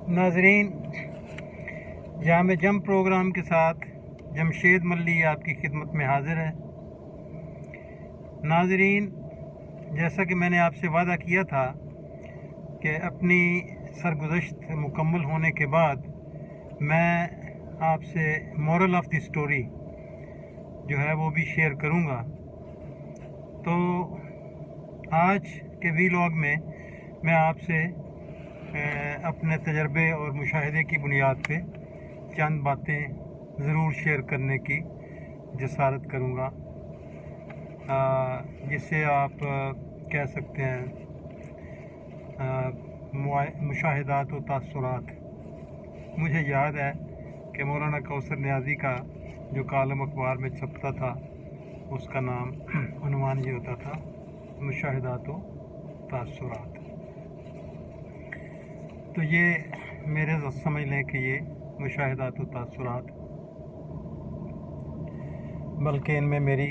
नाजरीन, जाम जम प्रोग्राम के साथ जमशेद मल्ली आपकी खिदमत में हाजिर है। नाजरीन, जैसा कि मैंने आपसे वादा किया था कि अपनी सरगुज़श्त मुकम्मल होने के बाद मैं आपसे मोरल ऑफ़ द स्टोरी जो है वो भी शेयर करूँगा। तो आज के वीलॉग में मैं आपसे अपने तजर्बे और मुशाहिदे की बुनियाद पे चंद बातें ज़रूर शेयर करने की जसारत करूँगा, जिससे आप कह सकते हैं मुशाहिदात व तासुरात। मुझे याद है कि मौलाना कौसर नियाज़ी का जो कालम अखबार में छपता था उसका नाम उन्वान ये होता था, मुशाहिदात व तासुरात। तो ये मेरे समझ लें कि ये मुशाहिदात व तासुरात, बल्कि इनमें मेरी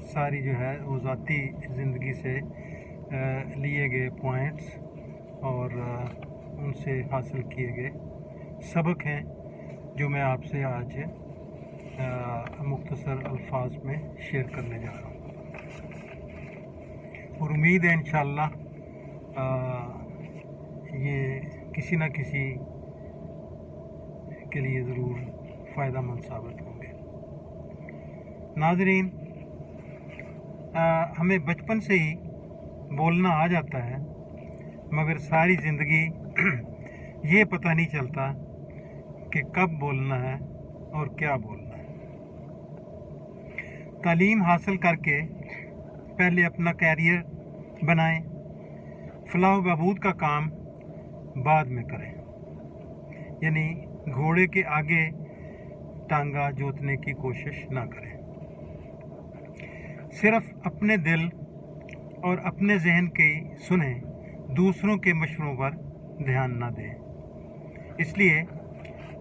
सारी जो है वो ज़ाती ज़िंदगी से लिए गए पॉइंट्स और उनसे हासिल किए गए सबक हैं जो मैं आपसे आज मुख्तसर अल्फाज में शेयर करने जा रहा हूँ। और उम्मीद है इंशाअल्लाह ये किसी न किसी के लिए ज़रूर फ़ायदेमंद साबित होंगे। नाज़रीन, हमें बचपन से ही बोलना आ जाता है, मगर सारी ज़िंदगी ये पता नहीं चलता कि कब बोलना है और क्या बोलना है। तालीम हासिल करके पहले अपना कैरियर बनाएं, फलाह बहबूद का काम बाद में करें, यानी घोड़े के आगे टांगा जोतने की कोशिश ना करें। सिर्फ अपने दिल और अपने जहन की सुने, दूसरों के मशवरों पर ध्यान ना दें, इसलिए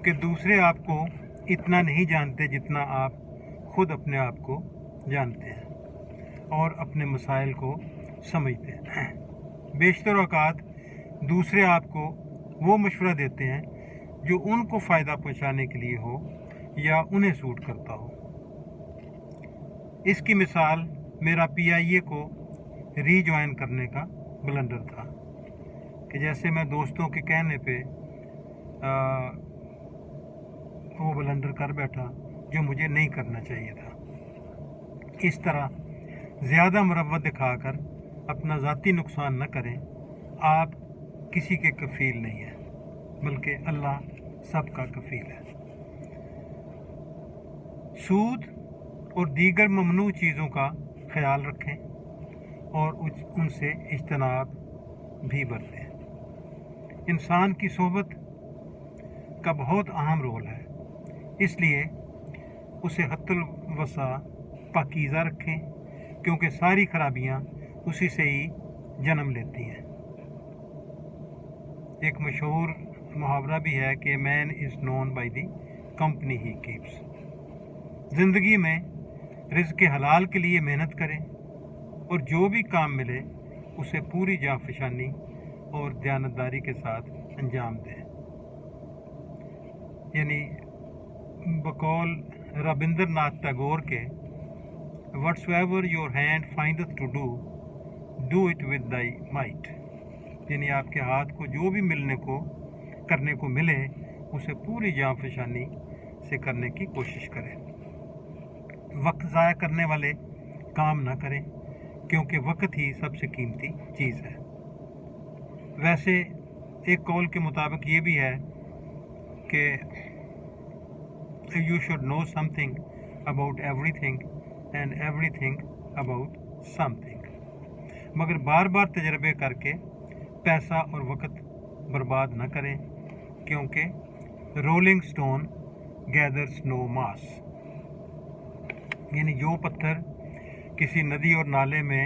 कि दूसरे आपको इतना नहीं जानते जितना आप खुद अपने आप को जानते हैं और अपने मसाइल को समझते हैं। बेशतर औकात दूसरे आपको वो मशवरा देते हैं जो उनको फ़ायदा पहुंचाने के लिए हो या उन्हें सूट करता हो। इसकी मिसाल मेरा PIA को रीजॉइन करने का ब्लंडर था कि जैसे मैं दोस्तों के कहने पे वो ब्लंडर कर बैठा जो मुझे नहीं करना चाहिए था। इस तरह ज़्यादा मुरव्वत दिखाकर अपना ज़ाती नुकसान न करें। आप किसी के कफ़ील नहीं है, बल्कि अल्लाह सबका कफ़ील है। सूद और दीगर ममनू चीज़ों का ख्याल रखें और उनसे इज्तनाब भी बरतें। इंसान की सोहबत का बहुत अहम रोल है, इसलिए उसे हत्तुल वसा पाकीज़ा रखें, क्योंकि सारी खराबियाँ उसी से ही जन्म लेती हैं। एक मशहूर मुहावरा भी है कि man is known by the company he keeps. ज़िंदगी में रिज़्क़ हलाल के लिए मेहनत करें और जो भी काम मिले उसे पूरी जांफशानी और दयानतदारी के साथ अंजाम दें। यानी बकौल रविंद्रनाथ टैगोर के whatsoever your hand findeth to do it with thy might, यानी आपके हाथ को जो भी करने को मिले उसे पूरी जांफशानी से करने की कोशिश करें। वक्त ज़ाया करने वाले काम ना करें, क्योंकि वक्त ही सबसे कीमती चीज़ है। वैसे एक कौल के मुताबिक ये भी है कि you should know something about everything and everything about something, मगर बार बार तजर्बे करके पैसा और वक्त बर्बाद न करें, क्योंकि रोलिंग स्टोन गैदर्स नो मास, यानी जो पत्थर किसी नदी और नाले में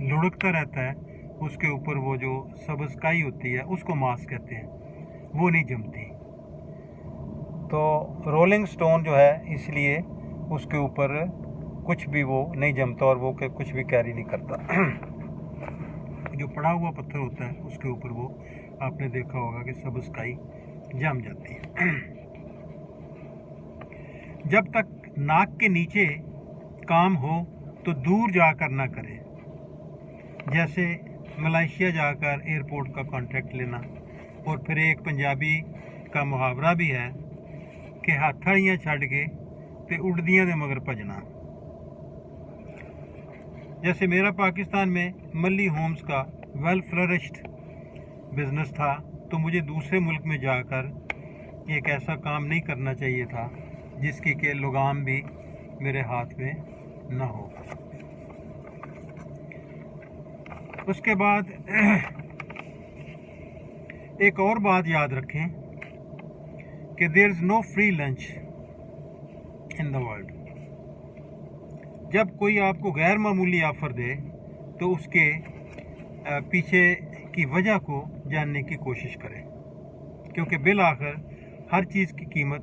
लुढ़कता रहता है उसके ऊपर वो जो सब्ज़ काई होती है उसको मास कहते हैं, वो नहीं जमती। तो रोलिंग स्टोन जो है, इसलिए उसके ऊपर कुछ भी वो नहीं जमता और वो कुछ भी कैरी नहीं करता। जो पड़ा हुआ पत्थर होता है उसके ऊपर वो आपने देखा होगा कि सब स्काई जम जाती है। जब तक नाक के नीचे काम हो तो दूर जाकर ना करें। जैसे मलेशिया जाकर एयरपोर्ट का कॉन्ट्रैक्ट लेना। और फिर एक पंजाबी का मुहावरा भी है कि हत्थ वालियां छड्ड के ते उड़दियां दे मगर भजना। जैसे मेरा पाकिस्तान में मल्ली होम्स का वेल फ्लरिश्ड बिजनेस था, तो मुझे दूसरे मुल्क में जाकर एक ऐसा काम नहीं करना चाहिए था जिसकी के लगाम भी मेरे हाथ में न हो। उसके बाद एक और बात याद रखें कि there is no free lunch in the world. जब कोई आपको गैर मामूली ऑफ़र दे तो उसके पीछे की वजह को जानने की कोशिश करें, क्योंकि बिल आखिर हर चीज़ की कीमत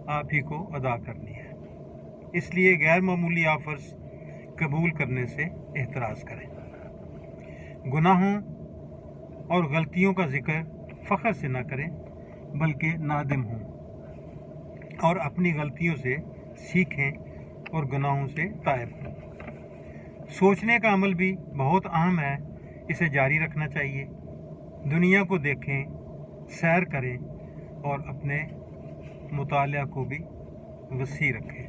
आप ही को अदा करनी है। इसलिए गैर मामूली ऑफ़र्स कबूल करने से एहतराज़ करें। गुनाहों और गलतियों का जिक्र फ़ख्र से ना करें, बल्कि नादिम हों और अपनी गलतियों से सीखें और गुनाहों से ताइब हों। सोचने का अमल भी बहुत अहम है, इसे जारी रखना चाहिए। दुनिया को देखें, सैर करें और अपने मुतालिया को भी वसी रखें।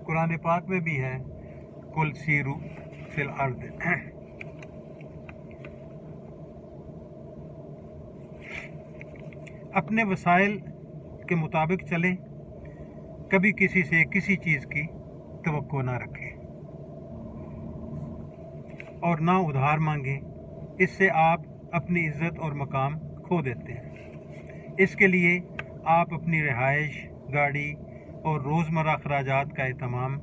कुरान पाक में भी है कुल सीरू फिल अर्द। अपने वसाइल के मुताबिक चलें, कभी किसी से किसी चीज़ की तवक्को ना रखें और ना उधार मांगें। इससे आप अपनी इज़्ज़त और मकाम खो देते हैं। इसके लिए आप अपनी रिहाइश, गाड़ी और रोज़मर्रा अखराजात का एहतमाम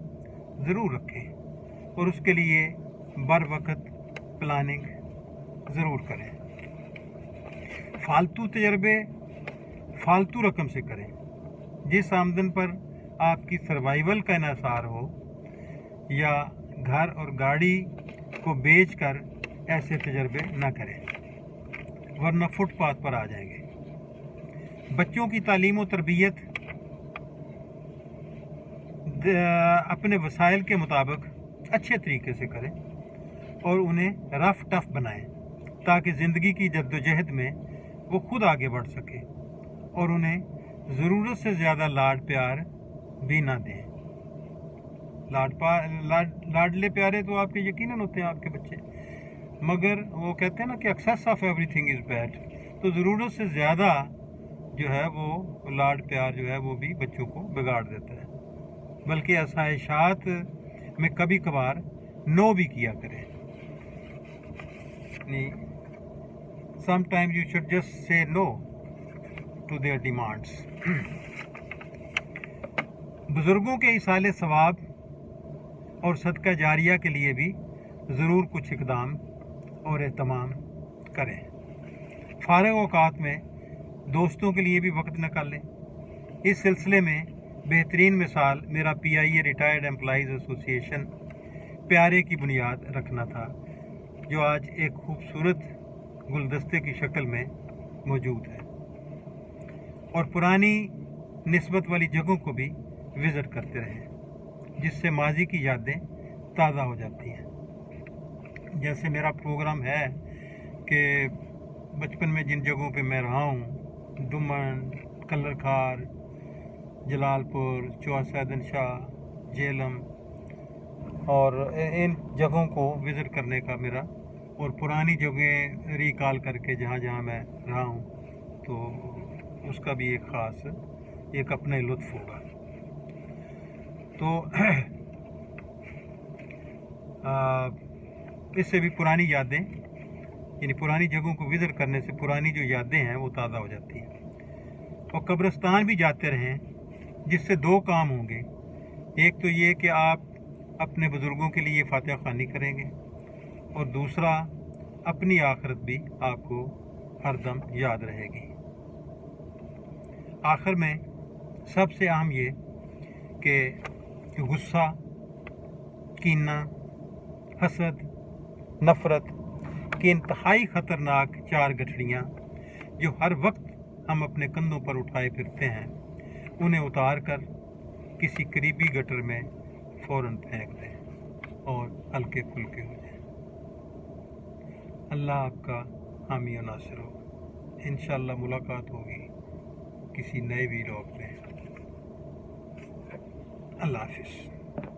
ज़रूर रखें और उसके लिए बर वक्त प्लानिंग ज़रूर करें। फालतू तजर्बे फालतू रकम से करें। जिस आमदन पर आपकी सर्वाइवल का इन्हिसार हो, या घर और गाड़ी को बेचकर ऐसे तजर्बे न करें, वरना फुटपाथ पर आ जाएंगे। बच्चों की तालीम और तरबियत अपने वसाइल के मुताबिक अच्छे तरीके से करें और उन्हें रफ टफ बनाएं, ताकि ज़िंदगी की जद्दोजहद में वो खुद आगे बढ़ सके और उन्हें ज़रूरत से ज़्यादा लाड प्यार भी ना दें। लाडले प्यारे तो आपके यकीनन होते हैं आपके बच्चे, मगर वो कहते हैं ना कि excess of everything is bad. तो ज़रूरत से ज़्यादा जो है वो लाड प्यार जो है वो भी बच्चों को बिगाड़ देता है। बल्कि आसाइशात में कभी कभार नो भी किया करें। Sometimes you should just say no to their demands. बुज़ुर्गों के इसाले सवाब और सदका जारिया के लिए भी ज़रूर कुछ इक़दाम और एहतमाम करें। फ़ारिग औक़ात में दोस्तों के लिए भी वक्त निकालें। इस सिलसिले में बेहतरीन मिसाल मेरा PIA रिटायर्ड एम्प्लॉइज़ एसोसिएशन प्यारे की बुनियाद रखना था, जो आज एक खूबसूरत गुलदस्ते की शक्ल में मौजूद है, और पुरानी निस्बत वाली जगहों को भी विज़िट करते रहें, जिससे माजी की यादें ताज़ा हो जाती हैं। जैसे मेरा प्रोग्राम है कि बचपन में जिन जगहों पे मैं रहा हूँ, दुमन, कलर खार, जलालपुर, चौसैदन शाह, झेलम, और इन जगहों को विज़िट करने का मेरा, और पुरानी जगहें रिकॉल करके जहाँ जहाँ मैं रहा हूँ, तो उसका भी एक ख़ास एक अपना ही लुत्फ़ होगा। तो इससे भी पुरानी यादें, यानी पुरानी जगहों को विज़िट करने से पुरानी जो यादें हैं वो ताज़ा हो जाती हैं। और कब्रिस्तान भी जाते रहें, जिससे दो काम होंगे। एक तो ये कि आप अपने बुज़ुर्गों के लिए फातिहा ख़्वानी करेंगे, और दूसरा अपनी आखिरत भी आपको हरदम याद रहेगी। आखिर में सबसे अहम ये कि गुस्सा, कीना, हसद, नफ़रत کہ انتہائی خطرناک 4 گٹھڑیاں جو ہر وقت ہم اپنے کندھوں پر اٹھائے پھرتے ہیں انہیں اتار کر کسی قریبی گٹر میں فوراً پھینک دیں اور ہلکے پھلکے ہو جائیں۔ اللہ آپ کا حامی و ناصر ہو۔ انشاءاللہ ملاقات ہوگی کسی نئے ویلاگ میں۔ اللہ حافظ۔